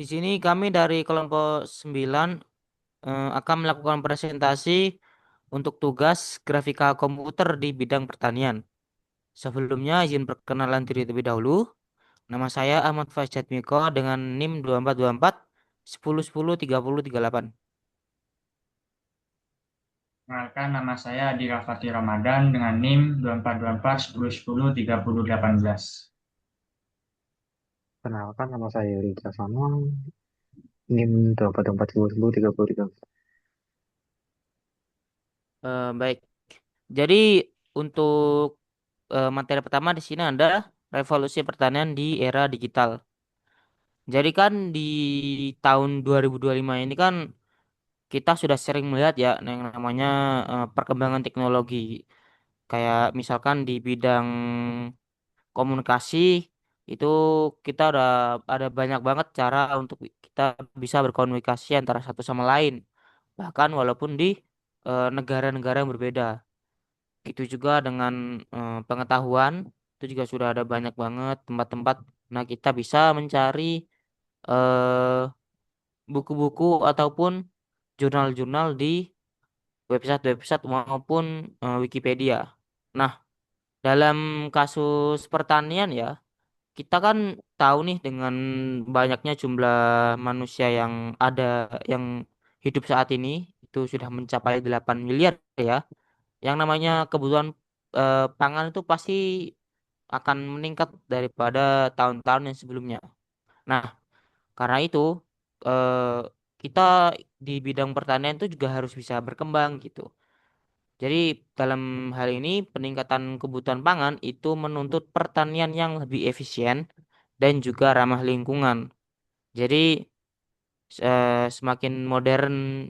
Di sini kami dari kelompok 9 akan melakukan presentasi untuk tugas grafika komputer di bidang pertanian. Sebelumnya izin perkenalan diri terlebih dahulu. Nama saya Ahmad Faizat Miko dengan NIM 2424 10 10 30 38. Perkenalkan, nama saya Adi Rafati Ramadan dengan NIM 2424 10 10 30 18. Kenalkan nama saya Rika Sama, NIM 24401030. Baik. Jadi untuk materi pertama di sini ada revolusi pertanian di era digital. Jadi kan di tahun 2025 ini kan kita sudah sering melihat ya yang namanya perkembangan teknologi. Kayak misalkan di bidang komunikasi itu kita udah ada banyak banget cara untuk kita bisa berkomunikasi antara satu sama lain. Bahkan walaupun di negara-negara yang berbeda. Itu juga dengan pengetahuan itu juga sudah ada banyak banget tempat-tempat. Nah, kita bisa mencari eh, buku-buku ataupun jurnal-jurnal di website-website maupun Wikipedia. Nah, dalam kasus pertanian ya, kita kan tahu nih dengan banyaknya jumlah manusia yang ada yang hidup saat ini itu sudah mencapai 8 miliar ya. Yang namanya kebutuhan pangan itu pasti akan meningkat daripada tahun-tahun yang sebelumnya. Nah, karena itu eh, kita di bidang pertanian itu juga harus bisa berkembang gitu. Jadi dalam hal ini peningkatan kebutuhan pangan itu menuntut pertanian yang lebih efisien dan juga ramah lingkungan. Jadi semakin modern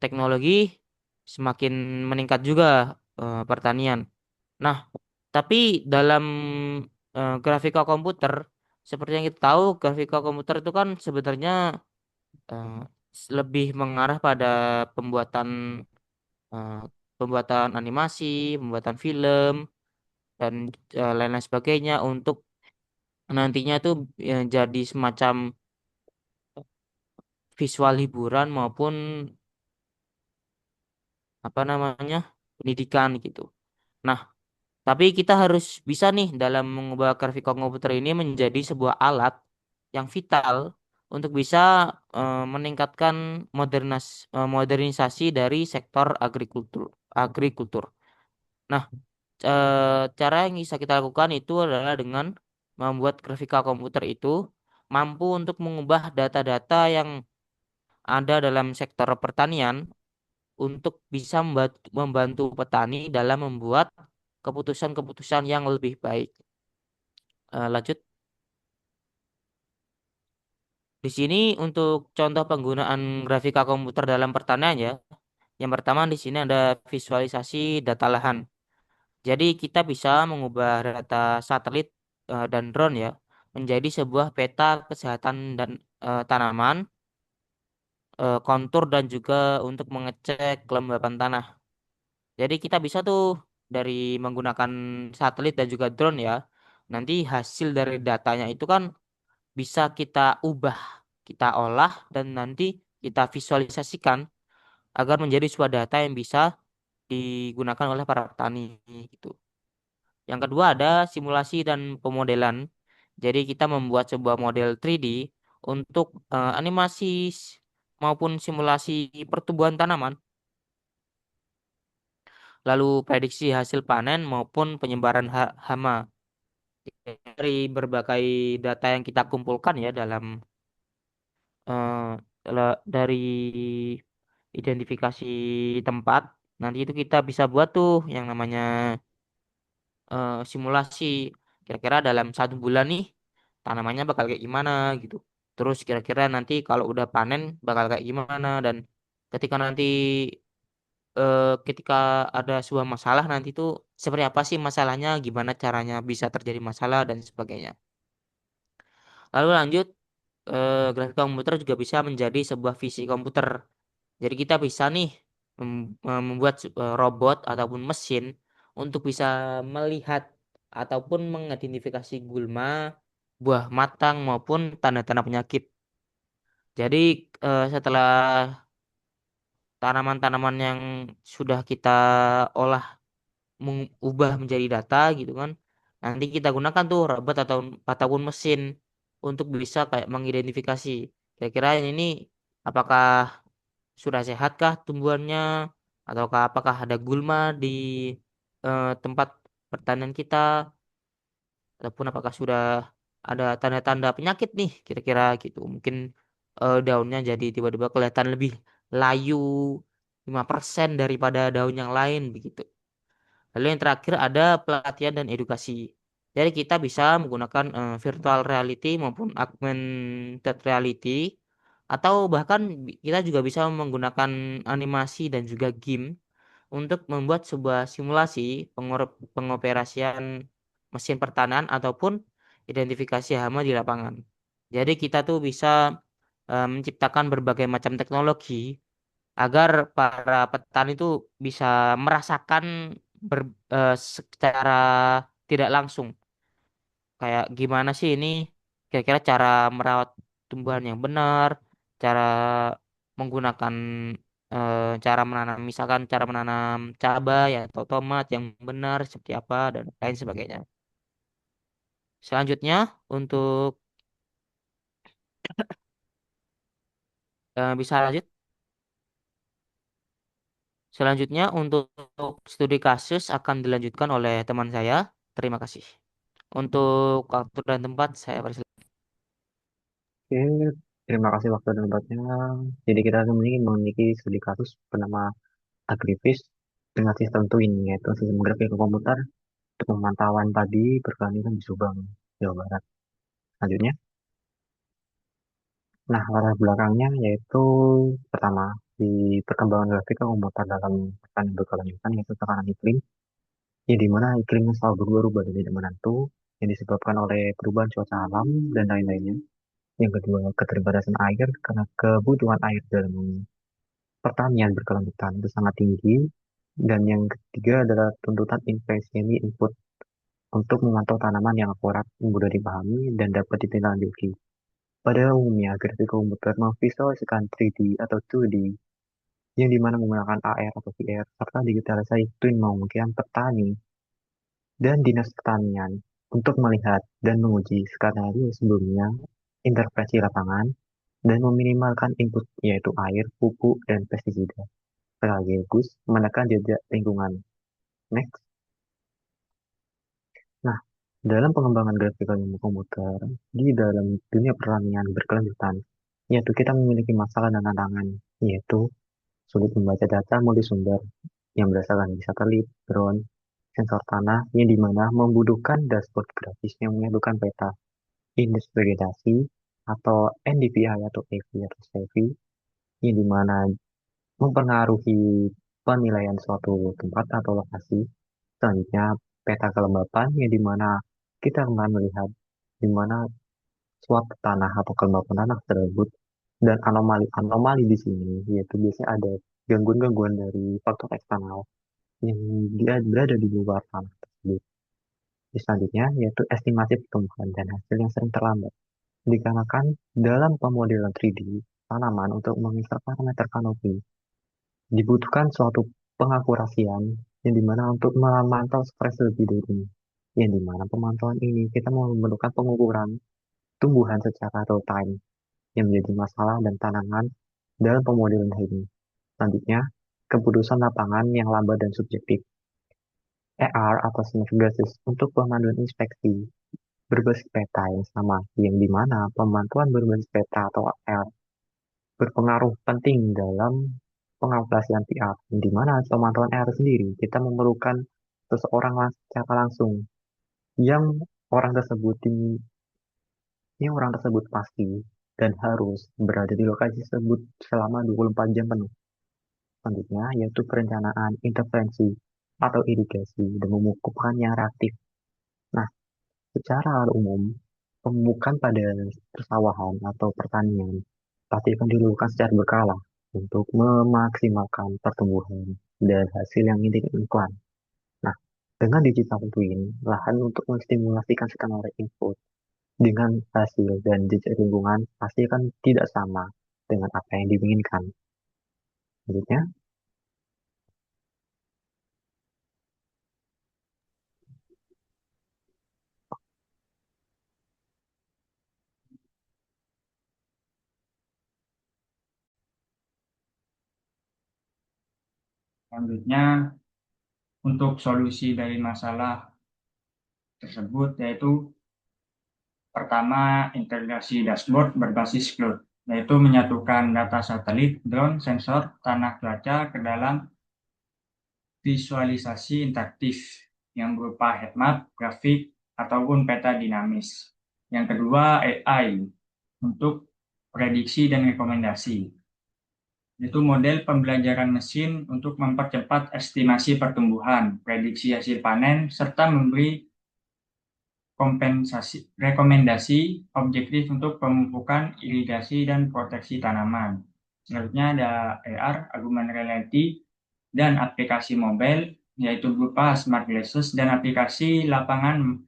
teknologi, semakin meningkat juga pertanian. Nah, tapi dalam grafika komputer, seperti yang kita tahu, grafika komputer itu kan sebenarnya eh, lebih mengarah pada pembuatan eh, pembuatan animasi, pembuatan film, dan lain-lain sebagainya untuk nantinya tuh jadi semacam visual hiburan maupun apa namanya pendidikan gitu. Nah, tapi kita harus bisa nih dalam mengubah grafika komputer ini menjadi sebuah alat yang vital untuk bisa meningkatkan modernisasi dari sektor agrikultur. Nah, cara yang bisa kita lakukan itu adalah dengan membuat grafika komputer itu mampu untuk mengubah data-data yang ada dalam sektor pertanian untuk bisa membantu petani dalam membuat keputusan-keputusan yang lebih baik. Lanjut. Di sini untuk contoh penggunaan grafika komputer dalam pertanian ya. Yang pertama di sini ada visualisasi data lahan. Jadi kita bisa mengubah data satelit dan drone ya menjadi sebuah peta kesehatan dan tanaman, kontur dan juga untuk mengecek kelembapan tanah. Jadi kita bisa tuh dari menggunakan satelit dan juga drone ya. Nanti hasil dari datanya itu kan bisa kita ubah, kita olah dan nanti kita visualisasikan agar menjadi sebuah data yang bisa digunakan oleh para petani gitu. Yang kedua ada simulasi dan pemodelan. Jadi kita membuat sebuah model 3D untuk animasi maupun simulasi pertumbuhan tanaman, lalu prediksi hasil panen maupun penyebaran hama. Dari berbagai data yang kita kumpulkan ya dalam dari identifikasi tempat, nanti itu kita bisa buat tuh yang namanya simulasi. Kira-kira dalam 1 bulan nih tanamannya bakal kayak gimana gitu. Terus kira-kira nanti kalau udah panen bakal kayak gimana dan ketika nanti ketika ada sebuah masalah nanti tuh seperti apa sih masalahnya, gimana caranya bisa terjadi masalah dan sebagainya. Lalu lanjut, grafik komputer juga bisa menjadi sebuah visi komputer. Jadi kita bisa nih membuat robot ataupun mesin untuk bisa melihat ataupun mengidentifikasi gulma buah matang maupun tanda-tanda penyakit. Jadi setelah tanaman-tanaman yang sudah kita olah mengubah menjadi data gitu kan, nanti kita gunakan tuh robot ataupun mesin untuk bisa kayak mengidentifikasi kira-kira yang ini apakah sudah sehatkah tumbuhannya ataukah apakah ada gulma di tempat pertanian kita ataupun apakah sudah ada tanda-tanda penyakit nih kira-kira gitu. Mungkin daunnya jadi tiba-tiba kelihatan lebih layu 5% daripada daun yang lain begitu. Lalu yang terakhir ada pelatihan dan edukasi. Jadi kita bisa menggunakan virtual reality maupun augmented reality atau bahkan kita juga bisa menggunakan animasi dan juga game untuk membuat sebuah simulasi pengoperasian mesin pertanian ataupun identifikasi hama di lapangan. Jadi kita tuh bisa menciptakan berbagai macam teknologi agar para petani itu bisa merasakan ber, secara tidak langsung kayak gimana sih ini kira-kira cara merawat tumbuhan yang benar, cara menggunakan cara menanam misalkan cara menanam cabai atau tomat yang benar seperti apa dan lain sebagainya. Selanjutnya untuk bisa lanjut. Selanjutnya untuk studi kasus akan dilanjutkan oleh teman saya. Terima kasih. Untuk waktu dan tempat saya persilakan. Oke, terima kasih waktu dan tempatnya. Jadi kita hari ini memiliki studi kasus bernama Agrifish dengan sistem Twin, yaitu sistem grafik komputer untuk pemantauan padi berkelanjutan di Subang, Jawa Barat. Selanjutnya, nah latar belakangnya yaitu pertama di perkembangan grafik komputer dalam pertanian berkelanjutan yaitu tekanan iklim, ya di mana iklimnya selalu berubah-ubah dan tidak menentu yang disebabkan oleh perubahan cuaca alam dan lain-lainnya. Yang kedua, keterbatasan air karena kebutuhan air dalam pertanian berkelanjutan itu sangat tinggi. Dan yang ketiga adalah tuntutan efisiensi input untuk memantau tanaman yang akurat, mudah dipahami, dan dapat ditindaklanjuti. Pada umumnya, grafik komputer memvisualisasikan 3D atau 2D yang dimana menggunakan AR atau VR serta digitalisasi twin memungkinkan petani dan dinas pertanian untuk melihat dan menguji skenario sebelumnya, intervensi lapangan, dan meminimalkan input yaitu air, pupuk, dan pestisida sekaligus menekan jejak lingkungan. Next. Nah, dalam pengembangan grafik komputer di dalam dunia pertanian berkelanjutan, yaitu kita memiliki masalah dan tantangan, yaitu sulit membaca data multisumber yang berdasarkan dari satelit, drone, sensor tanah, yang dimana membutuhkan dashboard grafis yang menyatukan peta, indeks vegetasi, atau NDVI atau AV atau CV, yang dimana mempengaruhi penilaian suatu tempat atau lokasi. Selanjutnya, peta kelembapan yang dimana kita akan melihat di mana suatu tanah atau kelembapan tanah tersebut dan anomali-anomali di sini yaitu biasanya ada gangguan-gangguan dari faktor eksternal yang dia berada di luar tanah tersebut. Selanjutnya yaitu estimasi pertumbuhan dan hasil yang sering terlambat. Dikarenakan dalam pemodelan 3D tanaman untuk menginstal parameter kanopi dibutuhkan suatu pengakurasian yang dimana untuk memantau stres lebih dulu. Yang dimana pemantauan ini kita memerlukan pengukuran tumbuhan secara real time yang menjadi masalah dan tantangan dalam pemodelan ini. Selanjutnya, keputusan lapangan yang lambat dan subjektif. ER atau Smart Glasses untuk pemanduan inspeksi berbasis peta yang sama, yang dimana pemantuan berbasis peta atau AR berpengaruh penting dalam pengaplikasian PR, di mana pemantauan AR sendiri kita memerlukan seseorang secara langsung yang orang tersebut pasti dan harus berada di lokasi tersebut selama 24 jam penuh. Selanjutnya yaitu perencanaan intervensi atau irigasi dan pemupukan yang reaktif. Nah, secara umum, pemupukan pada persawahan atau pertanian pasti akan dilakukan secara berkala untuk memaksimalkan pertumbuhan dan hasil yang diinginkan. Nah, dengan digital twin, lahan untuk menstimulasikan skenario input dengan hasil dan jejak lingkungan pasti kan tidak sama dengan apa yang diinginkan. Selanjutnya, Selanjutnya, untuk solusi dari masalah tersebut yaitu pertama, integrasi dashboard berbasis cloud, yaitu menyatukan data satelit, drone, sensor, tanah cuaca ke dalam visualisasi interaktif yang berupa heat map, grafik, ataupun peta dinamis. Yang kedua, AI untuk prediksi dan rekomendasi, yaitu model pembelajaran mesin untuk mempercepat estimasi pertumbuhan, prediksi hasil panen, serta memberi rekomendasi objektif untuk pemupukan, irigasi, dan proteksi tanaman. Selanjutnya ada AR, augmented reality, dan aplikasi mobile, yaitu berupa smart glasses dan aplikasi lapangan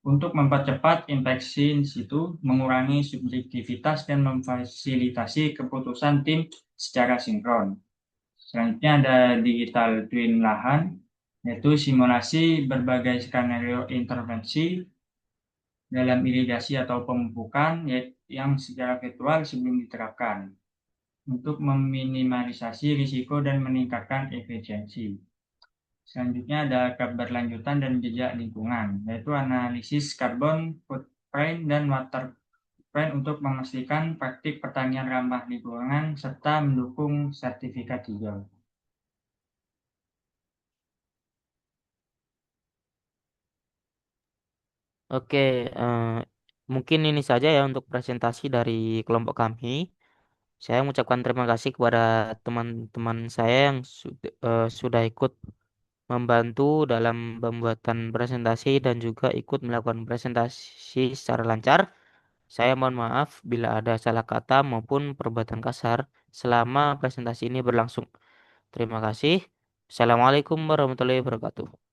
untuk mempercepat infeksi in situ, mengurangi subjektivitas, dan memfasilitasi keputusan tim secara sinkron. Selanjutnya ada digital twin lahan, yaitu simulasi berbagai skenario intervensi dalam irigasi atau pemupukan yang secara virtual sebelum diterapkan untuk meminimalisasi risiko dan meningkatkan efisiensi. Selanjutnya ada keberlanjutan dan jejak lingkungan, yaitu analisis karbon footprint dan water footprint untuk memastikan praktik pertanian ramah lingkungan serta mendukung sertifikat hijau. Oke, eh, mungkin ini saja ya untuk presentasi dari kelompok kami. Saya mengucapkan terima kasih kepada teman-teman saya yang sudah ikut membantu dalam pembuatan presentasi dan juga ikut melakukan presentasi secara lancar. Saya mohon maaf bila ada salah kata maupun perbuatan kasar selama presentasi ini berlangsung. Terima kasih. Assalamualaikum warahmatullahi wabarakatuh.